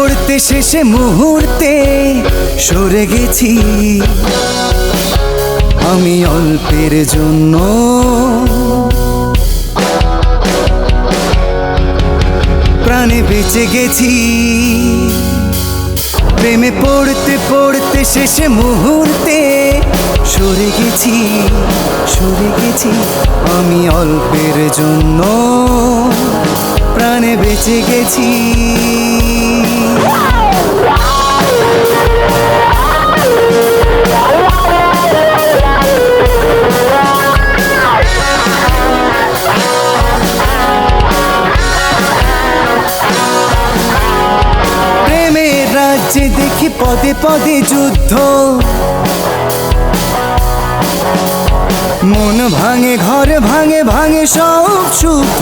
পড়তে শেষে মুহূর্তে সরে গেছি আমি অল্পের জন্য। প্রাণে বেঁচে গেছি প্রেমে পড়তে পড়তে শেষে মুহূর্তে সরে গেছি আমি অল্পের জন্য। প্রাণে বেঁচে গেছি প্রেমের রাজ্যে দেখি পদে পদে যুদ্ধ, মন ভাঙে ঘর ভাঙে ভাঙে সব শুদ্ধ।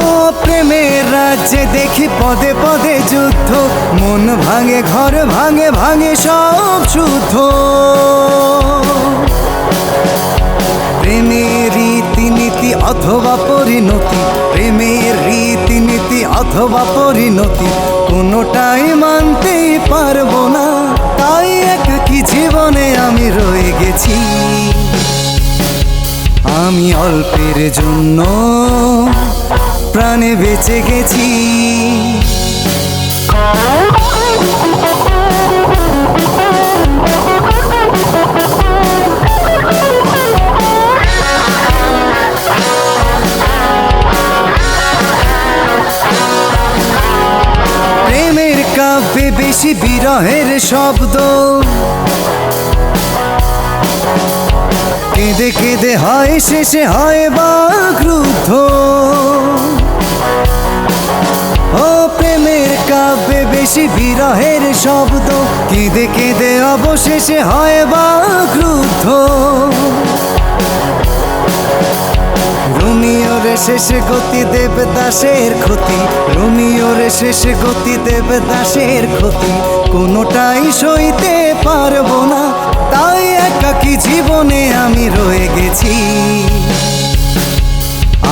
ও প্রেমের রাজ্যে দেখি পদে পদে যুদ্ধ, মন ভাঙে ঘর ভাঙে ভাঙে সব শুদ্ধ। প্রেমের রীতিনীতি অথবা পরিণতি, প্রেমের রীতিনীতি অথবা পরিণতি কোনোটাই মানতেই পারবো না। তাই একাকী জীবনে আমি রয়ে গেছি আমি অল্পের জন্য। প্রাণে বেঁচে গেছি প্রেমের কাব্যে বেশি বিরহের শব্দ, কেঁদে কেঁদে হয় শেষে হয় বাকরুদ্ধ। ও প্রেমের কাব্যে বেশি বিরহের শব্দ, কেঁদে কেঁদে অবশেষে হয় বাকরুদ্ধ। রোমিওর শেষে গতি দেবদাসের ক্ষতি, রোমিওর শেষে গতি দেবদাসের ক্ষতি কোনোটাই সইতে পারবো না। তাই একাকী জীবনে আমি রয়ে গেছি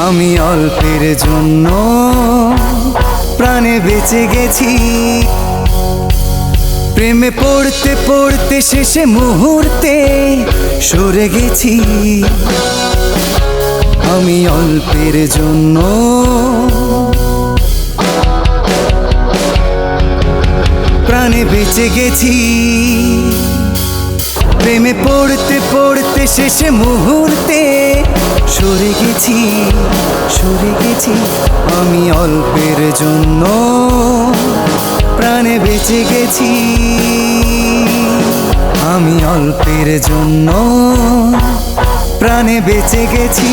আমি অল্পের জন্য। প্রাণে বেঁচে গেছি প্রেমে পড়তে পড়তে শেষে মুহূর্তে সরে গেছি আমি অল্পের জন্য। প্রাণে বেঁচে গেছি প্রেমে পড়তে পড়তে শেষে মুহূর্তে সরে গেছি আমি অল্পের জন্য। প্রাণে বেঁচে গেছি আমি অল্পের জন্য। প্রাণে বেঁচে গেছি।